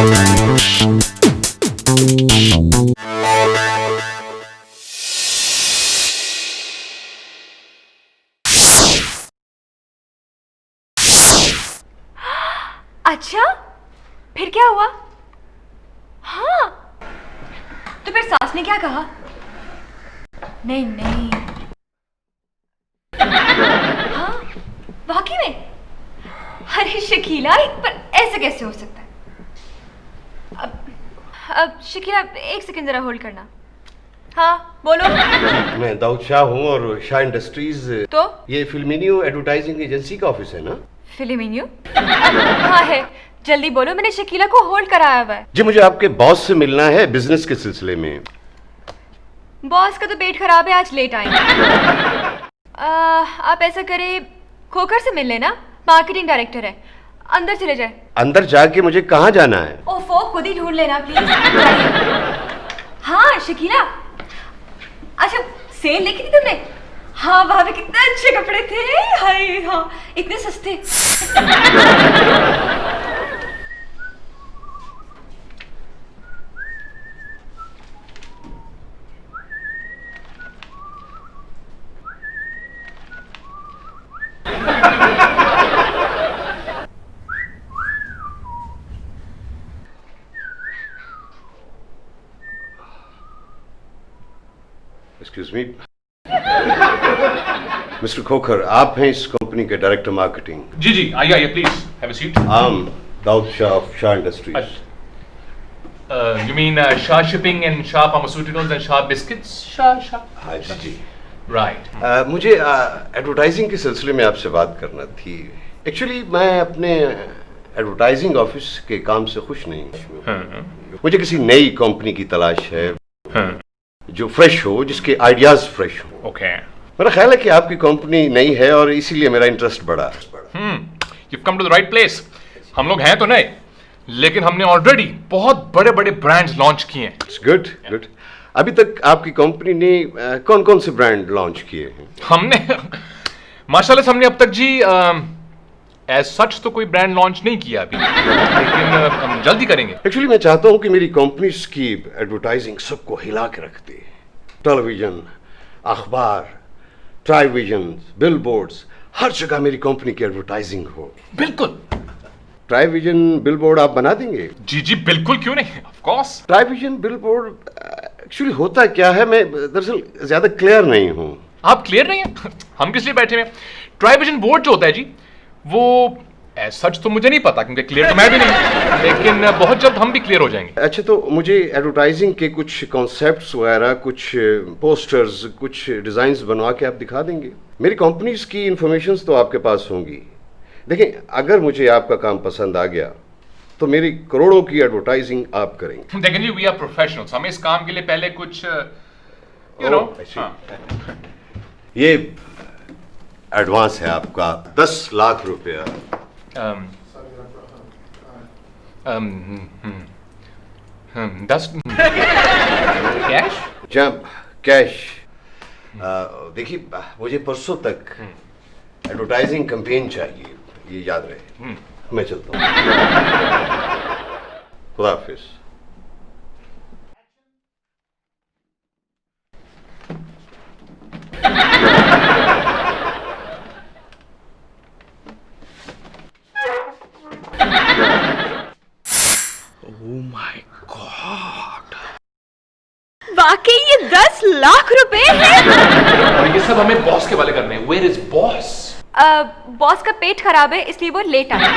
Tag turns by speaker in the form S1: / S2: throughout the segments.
S1: अच्छा, फिर क्या हुआ? हाँ, तो फिर सास ने क्या कहा? नहीं नहीं, हाँ, वाकई में? अरे शकीला, पर ऐसे कैसे हो सकता है? अब शकीला, एक सेकंड जरा होल्ड करना। हाँ बोलो।
S2: मैं दाऊद शाह हूँ और शाह इंडस्ट्रीज।
S1: तो
S2: ये फिल्मिनियो एडवर्टाइजिंग एजेंसी का ऑफिस है ना?
S1: फिल्मिनियो? हाँ है, जल्दी बोलो, मैंने शकीला को होल्ड कराया हुआ है।
S2: जी, मुझे आपके बॉस से मिलना है बिजनेस के सिलसिले में।
S1: बॉस का तो पेट खराब है, आज लेट आएंगे। आप ऐसा करें, खोखर से मिल लेना, मार्केटिंग डायरेक्टर है, अंदर चले जाए।
S2: अंदर जाके मुझे कहाँ जाना है?
S1: ओफो, खुद ही ढूंढ लेना प्लीज। हाँ शकीला, अच्छा सेल देखी थी तुमने? हाँ, वहां पे कितने अच्छे कपड़े थे, हाय हाँ, इतने सस्ते।
S2: एक्सक्यूज मी, मिस्टर खोखर, आप हैं इस कंपनी के डायरेक्टर मार्केटिंग?
S3: जी जी, आइए आइए, please have a seat.
S2: Dawood Shah of Shah Industries.
S3: You mean Shah Shipping and Shah Pharmaceuticals and Shah Biscuits? Shah.
S2: हाँ जी जी।
S3: Right.
S2: मुझे एडवर्टाइजिंग के सिलसिले में आपसे बात करना थी। एक्चुअली मैं अपने एडवर्टाइजिंग ऑफिस के काम से खुश नहीं हूँ।
S3: हाँ.
S2: मुझे किसी नई कंपनी की तलाश है,
S3: हाँ.
S2: जो फ्रेश हो, जिसके आइडियाज फ्रेश हो।
S3: Okay.
S2: मेरा ख्याल है कि आपकी कंपनी नई है और इसीलिए मेरा इंटरेस्ट बढ़ा।
S3: You've come to the right place. हम लोग हैं तो नए, लेकिन हमने ऑलरेडी बहुत बड़े बड़े ब्रांड्स लॉन्च किए हैं।
S2: Good good. अभी तक आपकी कंपनी ने कौन कौन से ब्रांड लॉन्च किए हैं?
S3: हमने माशाल्लाह से हमने अब तक जी एज सच तो कोई ब्रांड लॉन्च नहीं किया अभी, लेकिन हम जल्दी करेंगे।
S2: एक्चुअली मैं चाहता हूं कि मेरी कंपनी की एडवर्टाइजिंग सबको हिला के रख दे। टेलीविजन, अखबार, ट्राईविजन, बिलबोर्ड्स, हर जगह मेरी कंपनी की एडवर्टाइजिंग हो।
S3: बिल्कुल।
S2: ट्राईविजन बिलबोर्ड आप बना देंगे?
S3: जी जी बिल्कुल, क्यों नहीं, ऑफ कोर्स।
S2: ट्राईविजन बिलबोर्ड एक्चुअली होता क्या है, मैं दरअसल ज्यादा क्लियर नहीं हूं।
S3: आप क्लियर नहीं है? हम किस लिए बैठे हैं? ट्राईविजन बोर्ड जो होता है जी, वो एज सच तो मुझे नहीं पता, क्योंकि क्लियर तो मैं भी नहीं, लेकिन बहुत जल्द हम भी क्लियर हो जाएंगे।
S2: अच्छा, तो मुझे एडवर्टाइजिंग के कुछ कॉन्सेप्ट्स वगैरह, कुछ पोस्टर्स, कुछ डिजाइन्स बनवा के आप दिखा देंगे? मेरी कंपनीज की इंफॉर्मेशंस तो आपके पास होंगी। देखिए, अगर मुझे आपका काम पसंद आ गया तो मेरी करोड़ों की एडवर्टाइजिंग आप करेंगे।
S3: देखें जी, वी आर प्रोफेशनल्स, हमें इस काम के लिए पहले कुछ यू नो।
S2: ये एडवांस है आपका 10 लाख रुपया।
S3: दस कैश?
S2: जब कैश, देखिए मुझे परसों तक एडवर्टाइजिंग कैंपेन चाहिए, ये याद रहे। मैं चलता हूँ, खुदा हाफिज।
S1: वाकई ये 10 लाख रुपए हैं।
S3: और ये सब हमें बॉस के वाले करने हैं। Where is boss?
S1: बॉस का पेट खराब है, इसलिए वो लेट आया।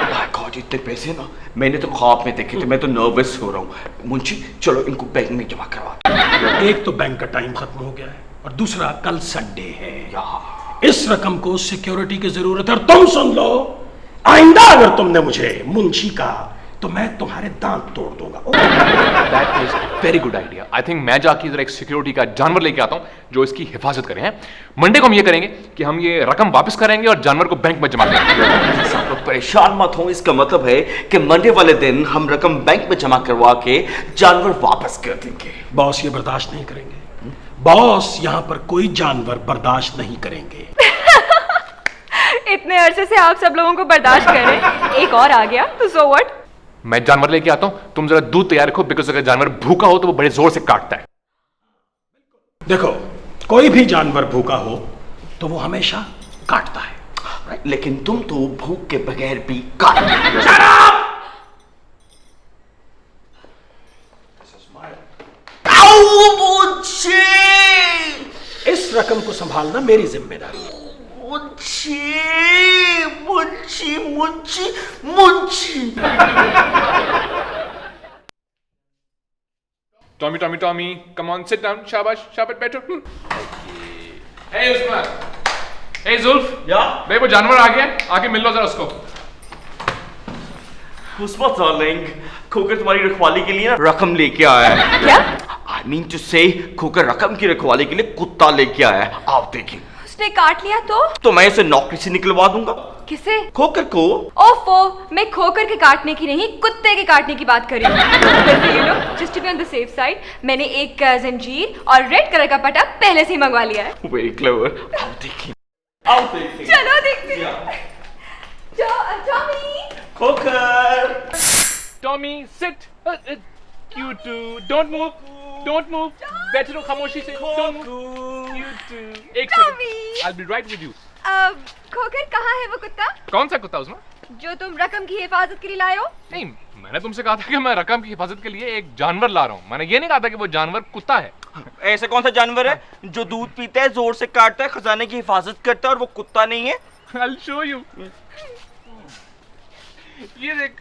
S4: माय गॉड, इतने पैसे ना मैंने तो ख्वाब में देखे थे। मैं तो नर्वस हो रहा हूँ। मुंशी, चलो इनको बैंक में जमा करवा।
S5: एक तो बैंक का टाइम खत्म हो गया है और दूसरा कल संडे है। इस रकम को सिक्योरिटी की जरूरत है। और तुम सुन लो, आइंदा अगर तुमने मुझे मुंशी कहा तो मैं तुम्हारे दांत तोड़ दूंगा।
S3: That is very good idea. I think मैं जाके इधर एक सिक्योरिटी का जानवर लेके आता हूँ जो इसकी हिफाजत करे। हैं मंडे को हम ये करेंगे कि हम ये रकम वापस करेंगे और जानवर को बैंक में जमा करेंगे।
S4: सब लोग परेशान मत हो। इसका मतलब है कि मंडे वाले दिन हम रकम बैंक में जमा करवा के जानवर वापस कर देंगे।
S5: बॉस ये बर्दाश्त नहीं करेंगे। बॉस यहाँ पर कोई जानवर बर्दाश्त नहीं करेंगे।
S1: इतने अरसे से आप सब लोगों को बर्दाश्त कर रहे हैं, एक और आ गया तो सो व्हाट।
S3: मैं जानवर लेके आता हूं, तुम जरा दूध तैयार रखो, बिकॉज अगर जानवर भूखा हो तो वो बड़े जोर से काटता है।
S5: देखो, कोई भी जानवर भूखा हो तो वो हमेशा काटता है,
S4: लेकिन तुम तो भूख के बगैर भी काट।
S5: इस रकम को संभालना मेरी जिम्मेदारी है।
S4: Munshi Munshi Munshi Munshi.
S3: Tommy Tommy Tommy, come on sit down, शाबाश शाबाश, बैठो। हे उस्मान, हे जुल्फ,
S4: या
S3: भाई वो जानवर आ गया, आके मिल लो जरा उसको।
S4: उस्मान डार्लिंग, खोकर तुम्हारी रखवाली के लिए ना रकम लेके आया है।
S1: क्या?
S4: I mean to say, खोकर रकम की रखवाली के लिए कुत्ता लेके आया है, आप देखिए।
S1: उसने काट लिया तो
S4: मैं इसे नौकरी से निकलवा दूंगा।
S1: किसे?
S4: खोकर को।
S1: ओफो, मैं खोकर के काटने की नहीं, कुत्ते के काटने की बात कर रही हूँ। You know, just to be on the safe side, मैंने एक जंजीर और रेड कलर का पट्टा पहले से ही मंगवा लिया है।
S4: वेरी क्लेवर, आप देखिए, आप देखिए।
S1: चलो देखते हैं। Tommy,
S4: Khokar.
S3: Tommy sit, you two, don't move, बैठे रहो खामोशी से, don't move, you two, एक
S1: Tommy!
S3: Second, I'll be right with you।
S1: खोकर कहाँ है वो कुत्ता
S3: कौन सा कुत्ता उसमें?
S1: जो तुम रकम की हिफाजत के लिए लाए हो?
S3: नहीं, मैंने तुमसे कहा था कि मैं रकम की हिफाजत के लिए एक जानवर ला रहा हूँ, मैंने ये नहीं कहा था कि वो जानवर कुत्ता है।
S4: ऐसा कौन सा जानवर है जो दूध पीता है, जोर से काटता है, खजाने की हिफाजत करता है और वो कुत्ता नहीं है?
S3: I'll show you। ये देख,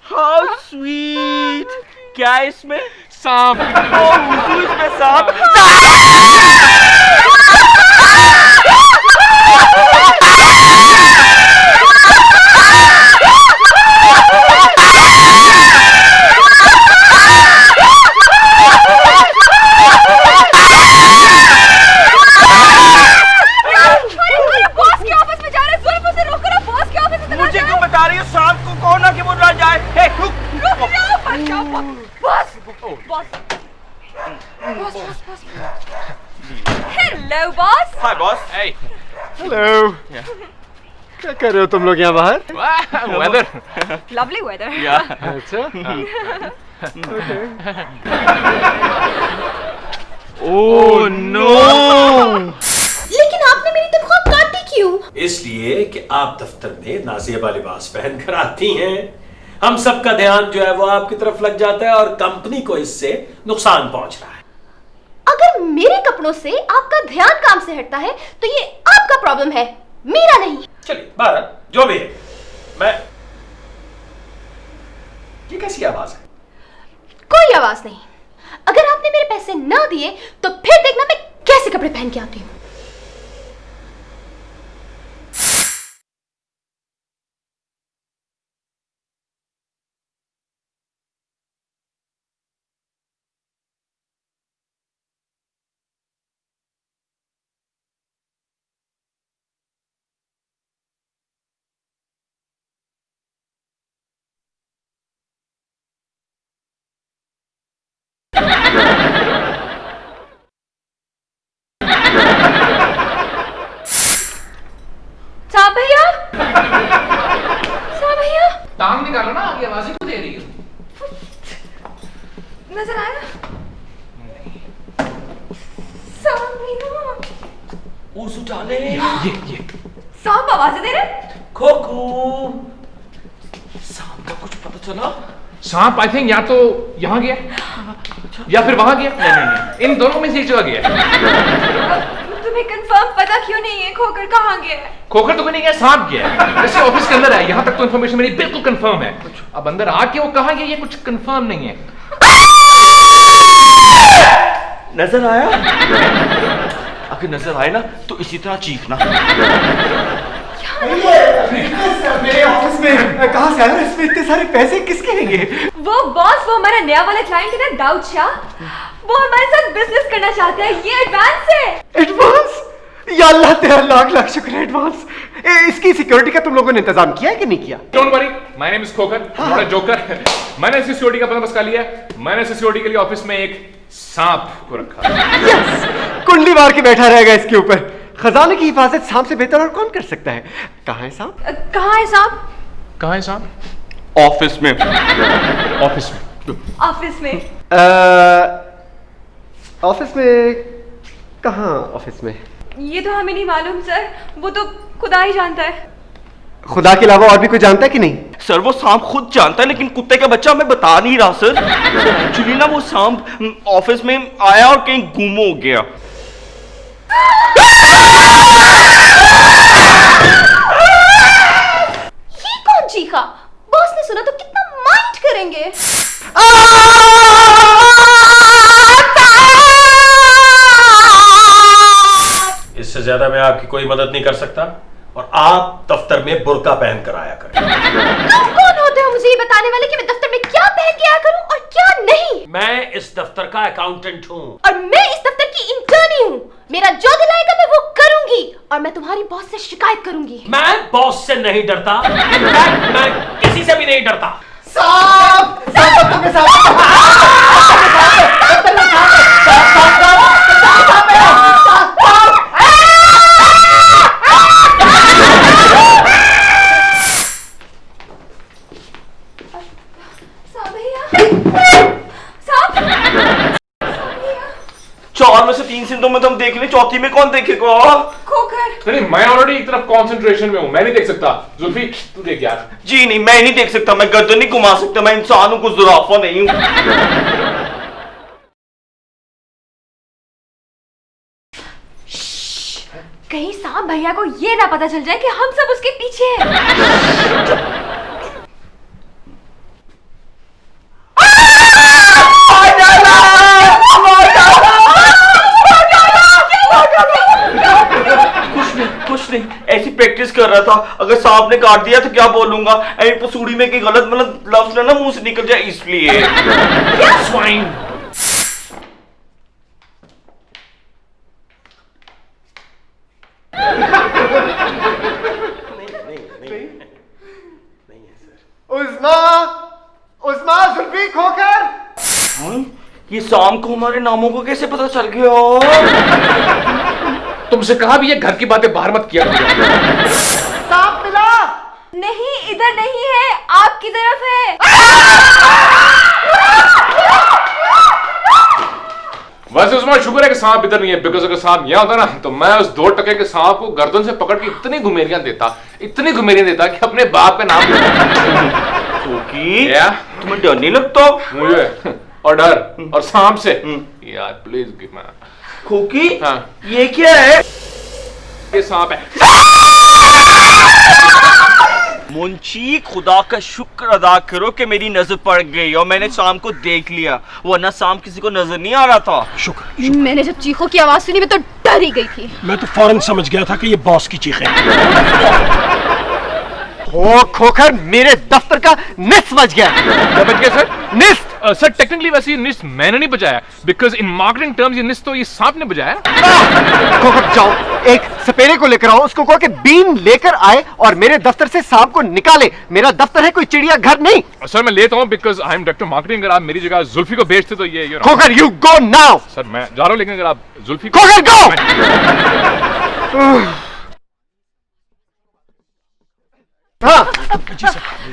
S4: How sweet! क्या है इसमें?
S3: सांप।
S4: हुजूर, इसमें सांप। मुझे क्यों बता रही हो? सांप को कौन ना कि वो ना जाए। हे, रुक।
S1: Hello boss.
S4: Hi boss.
S3: Hey,
S2: hello, क्या कर रहे हो तुम लोग यहाँ बाहर?
S3: wow, weather।
S1: Lovely weather.
S4: या
S2: अच्छा,
S4: ओह नो।
S6: लेकिन आपने मेरी तनख्वाह काटी क्यों?
S5: इसलिए कि आप दफ्तर में नाजिया लिबास पहन कर आती हैं। हम सबका ध्यान जो है वो आपकी तरफ लग जाता है और कंपनी को इससे नुकसान पहुंच रहा है।
S6: अगर मेरे कपड़ों से आपका ध्यान काम से हटता है तो ये आपका प्रॉब्लम है, मेरा नहीं।
S5: चलिए बाहर, जो भी है। मैं, ये कैसी आवाज है?
S6: कोई आवाज नहीं। अगर आपने मेरे पैसे ना दिए तो फिर देखना मैं कैसे कपड़े पहन के आती हूँ।
S1: साहब भैया, साहब भैया,
S3: टांग निकालो ना, आगे आवाज ही क्यों दे रही हो?
S1: नजर आया? साहब भैया,
S4: उस डाले।
S3: ये
S1: साहब आवाजें दे रहे?
S4: खोकू, सांप का कुछ पता चला?
S3: सांप आई थिंक या तो यहाँ गया या फिर वहां गया। नहीं, इन दोनों में से एक जगह गया।
S1: तुम्हें कंफर्म पता क्यों नहीं है खोकर कहाँ गया है?
S3: खोकर तो कोई नहीं गया, सांप गया है। जैसे ऑफिस के अंदर है, यहाँ तक तो इन्फॉर्मेशन मेरी बिल्कुल कंफर्म है। अब अंदर आके वो कहाँ गया ये कुछ कंफर्म नहीं है।
S4: नजर आया? अगर नजर आए ना तो इसी तरह चीखना।
S7: मेरे ऑफिस में कहाँ से आया? इसमें इतने सारे पैसे किसके रहेंगे?
S1: वो बॉस, वो हमारा नया वाला क्लाइंट है ना, दाऊद शाह, वो हमारे साथ बिजनेस करना चाहता है। ये एडवांस है।
S7: एडवांस? या अल्लाह तेरा लाख लाख शुक्र है एडवांस। इसकी सिक्योरिटी का तुम लोगों ने इंतजाम किया है कि नहीं किया?
S3: Don't worry, my name is Khokar, not a joker. मैंने सिक्योरिटी का बंदोबस्त कर लिया। मैंने सिक्योरिटी के लिए ऑफिस में एक सांप को रखा।
S7: यस, कुंडली मार के बैठा रहेगा इसके ऊपर। खजाने की हिफाजत सांप से बेहतर और कौन कर सकता है? कहाँ है सांप?
S1: कहाँ है सांप?
S3: कहाँ है सांप?
S4: ऑफिस में।
S3: ऑफिस में।
S1: ऑफिस में।
S7: ऑफिस में कहाँ ऑफिस में?
S1: ये तो हमें नहीं मालूम सर, वो तो खुदा ही जानता है।
S7: खुदा के अलावा और भी कोई जानता है कि नहीं?
S4: सर वो सांप खुद जानता है, लेकिन कुत्ते का बच्चा हमें बता नहीं रहा सर। एक्चुअली ना वो सांप ऑफिस में आया और कहीं गुम हो गया।
S6: ये कौन चीखा? बॉस ने सुना तो कितना माइंड करेंगे।
S5: इससे ज्यादा मैं आपकी कोई मदद नहीं कर सकता और आप दफ्तर में बुर्का पहन कर आया करें।
S6: तुम कौन होते हो मुझे ये बताने वाले कि मैं दफ्तर में क्या पहन के आया करूं और क्या नहीं?
S5: मैं इस दफ्तर का अकाउंटेंट हूँ।
S6: और मैं इस दफ्तर की इंटर्नी हूँ। मेरा जो दिलाएगा मैं वो करूंगी और मैं तुम्हारी बॉस से शिकायत करूंगी।
S5: मैं बॉस से नहीं डरता, इनफैक्ट मैं किसी से भी नहीं डरता।
S4: चार में से 3 सिंधों में तो हम देख लें, चौथी में कौन देखेगा?
S1: खोकर।
S3: नहीं, मैं ऑलरेडी एक तरफ कंसंट्रेशन में हूं, मैं नहीं देख सकता। जुल्फी तू देख यार।
S4: जी नहीं, मैं नहीं देख सकता, मैं गर्दन नहीं घुमा सकता, मैं इंसान हूं, कुछ जुराफा नहीं हूं।
S1: कहीं सांप भैया को ये ना पता चल जाए कि हम सब उसके पीछे हैं।
S4: कुछ नहीं, ऐसी प्रैक्टिस कर रहा था। अगर सांप ने काट दिया तो क्या बोलूंगा? पसूड़ी में कि गलत मतलब लफ्ज ना मुंह से निकल जाए, इसलिए।
S5: स्वाइन।
S7: उस्मा, उस्मा, जुल्फी, खोकर।
S4: ये शाम को हमारे नामों को कैसे पता चल गया?
S3: तुमसे कहा भी ये घर की बातें बाहर मत किया करो।
S7: सांप मिला?
S1: नहीं, इधर नहीं है, आपकी तरफ है।
S3: वैसे उसमें शुक्र है कि सांप इधर नहीं है, बिकॉज अगर सांप यहाँ होता ना तो मैं उस 2 टके के सांप को गर्दन से पकड़ के इतनी घुमेरियां देता कि अपने बाप का नाम
S4: क्योंकि तुम्हें डर नहीं लगता?
S3: मुझे और डर और सांप से यार प्लीज गिव मी।
S4: खोकी,
S3: हाँ।
S4: ये क्या है?
S3: ये सांप है।
S4: मुंशी, खुदा का शुक्र अदा करो कि मेरी नजर पड़ गई और मैंने शाम को देख लिया, वरना शाम किसी को नजर नहीं आ रहा था।
S5: शुक्र।
S6: मैंने जब चीखों की आवाज सुनी मैं तो डर ही गई थी।
S5: मैं तो फौरन समझ गया था कि ये बॉस की चीखें।
S7: ओ खोकर, मेरे दफ्तर का निस्फ बच गया।
S3: क्या बच गया सर?
S7: निस्फ।
S3: सर टेक्निकली वैसे ये निस्फ मैंने नहीं बजाया, बिकॉज इन मार्केटिंग टर्म्स ये निस्फ तो ये सांप ने बजाया।
S7: खोकर जाओ, एक सपेरे को लेकर आओ, उसको कहो कि बीन लेकर आए और मेरे दफ्तर से सांप को निकाले। मेरा दफ्तर है कोई चिड़िया घर नहीं।
S3: सर मैं लेता हूँ, because I am director marketing. अगर आप मेरी जगह जुल्फी को बेचते तो ये
S7: खोकर, यू गो नाउ।
S3: सर मैं जा रहा हूँ, लेकिन अगर आप जुल्फी
S7: खोकर गो। हाँ,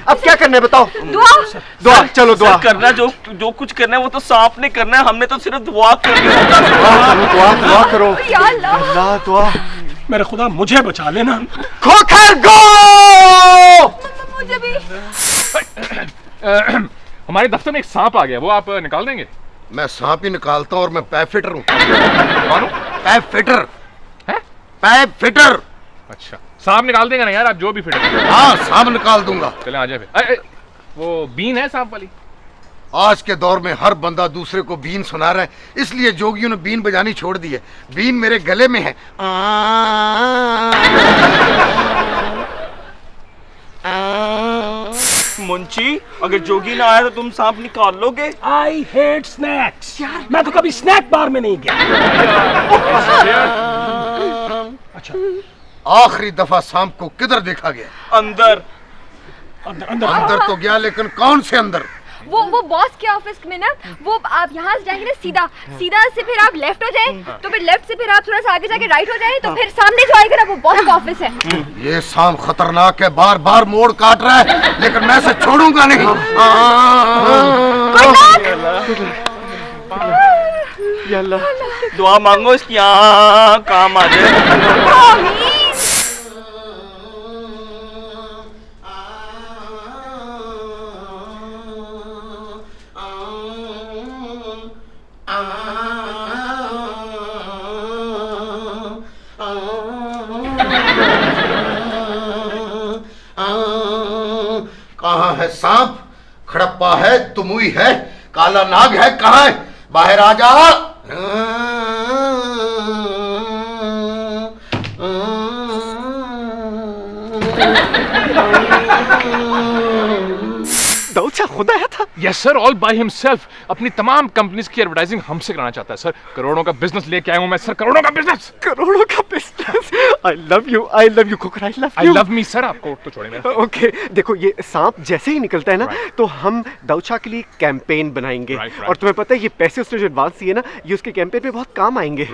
S7: अब क्या करना है बताओ? दुआ, चलो दुआ
S4: करना, जो कुछ करना है वो तो सांप ने करना है, हमने तो सिर्फ दुआ करनी है।
S7: दुआ करो। अल्लाह दुआ।
S5: मेरे खुदा मुझे बचा लेना।
S7: खोकर गो।
S1: मुझे भी।
S3: हमारे दफ्तर में एक सांप आ गया, वो आप निकाल देंगे?
S2: मैं सांप ही निकालता हूं और मैं पैप फिटर हूं।
S3: कौन हूं?
S2: पैप फिटर
S3: है?
S2: Pipe fitter.
S3: अच्छा, सांप निकाल देंगे ना यार, आप जो भी फिटर।
S2: हाँ, सांप निकाल दूंगा।
S3: चले आ जाए फिर। वो बीन है सांप वाली?
S2: आज के दौर में हर बंदा दूसरे को बीन सुना रहा है, इसलिए जोगियों ने बीन बजानी छोड़ दी है। बीन मेरे गले में है।
S4: मुंशी, अगर जोगी ना आया तो तुम सांप निकाल लोगे?
S5: I hate snacks. मैं तो कभी स्नैक बार में नहीं गया। अच्छा,
S2: आखिरी दफा सांप को किधर देखा गया?
S4: अंदर।
S5: अंदर।
S2: अंदर तो गया, लेकिन कौन से अंदर?
S1: वो बॉस के ऑफिस में ना, वो आप यहाँ से जाएंगे ना सीधा सीधा से, फिर आप लेफ्ट हो जाए तो फिर लेफ्ट से फिर आप थोड़ा सा आगे जाके राइट हो जाए तो फिर सामने जो आएगा ना वो बॉस का ऑफिस है।
S8: ये शाम खतरनाक है, बार बार मोड़ काट रहा है, लेकिन मैं इसे छोड़ूंगा नहीं।
S4: दुआ मांगो इसकी काम आ जाए।
S8: कहाँ है सांप? खड़प्पा है, तुमुई है, काला नाग है, कहाँ है? बाहर आ जा।
S7: दाऊद शाह खुद आया था?
S3: Yes sir, all by himself. अपनी तमाम कंपनीज की एडवर्टाइजिंग हमसे कराना चाहता है सर। करोड़ों का बिजनेस लेके आया हूं मैं सर, करोड़ों का बिजनेस।
S7: करोड़ों का business. I love you cooker, I
S3: love me sir. आपको तो छोड़ेंगे।
S7: ओके, देखो ये सांप जैसे ही निकलता है ना, तो हम दाऊद शाह के लिए कैंपेन बनाएंगे। और तुम्हें पता है ये पैसे उसने जो एडवांस दिए ना, ये उसके कैंपेन में बहुत काम आएंगे।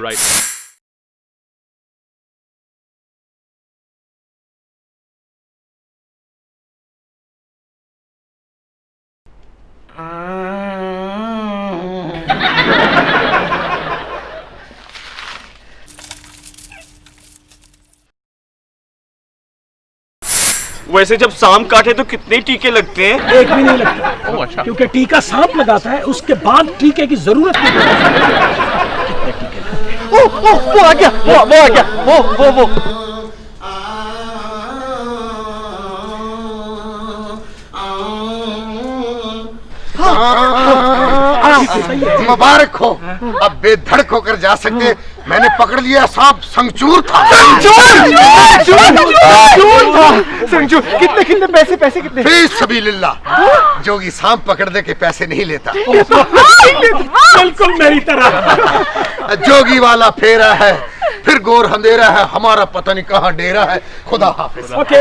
S4: वैसे जब सांप काटे तो कितने टीके लगते हैं?
S5: एक भी नहीं लगता।
S3: ओह अच्छा।
S5: क्योंकि टीका सांप लगाता है, उसके बाद टीके की जरूरत नहीं पड़ती। कितने टीके लगते हैं?
S7: वो आ गया, वो आ गया, वो
S8: मुबारक हो, अब बेधड़क होकर जा सकते। मैंने पकड़ लिया सांप, संगचूर था।
S7: संजू, कितने पैसे कितने?
S8: फी सबीलिल्लाह, जोगी सांप पकड़ने के पैसे नहीं लेता।
S5: बिल्कुल मेरी तरह।
S8: जोगी वाला फेरा है, फिर गोर अंधेरा है, हमारा पता नहीं कहाँ डेरा है। खुदा हाफिज।
S5: ओके,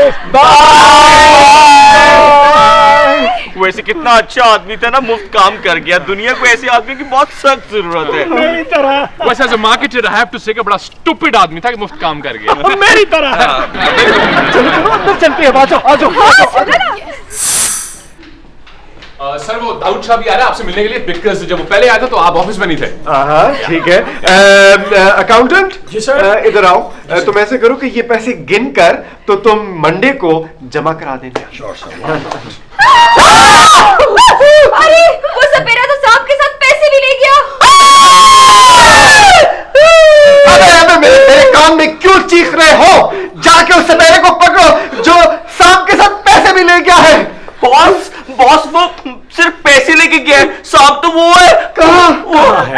S4: वैसे कितना अच्छा आदमी था ना, मुफ्त काम कर गया। दुनिया को ऐसे आदमी की बहुत सख्त जरूरत है।
S5: मेरी तरह।
S3: वैसे as a marketer I have to say कि बड़ा स्टूपिड आदमी था कि मुफ्त काम कर गया।
S5: मेरी तरह।
S7: चलो अंदर चलते हैं, आ जाओ।
S3: सर वो दाऊद शाह भी आ रहा है आपसे मिलने के लिए, बिकॉज जब वो पहले आया था तो आप ऑफिस में नहीं थे।
S7: ठीक है। अकाउंटेंट
S5: जी सर।
S7: इधर आओ। तुम ऐसे करो कि ये पैसे गिन कर तो तुम मंडे को जमा करा देना।
S1: अरे वो सपेरा तो सांप के साथ पैसे भी ले गया।
S7: अबे मेरे कान में क्यों चीख रहे हो? जाके उस सपेरे को पकड़ो जो सांप के साथ पैसे भी ले गया है।
S4: बॉस वो सिर्फ पैसे लेके गया है, सांप तो वो है।
S7: कहाँ
S5: है?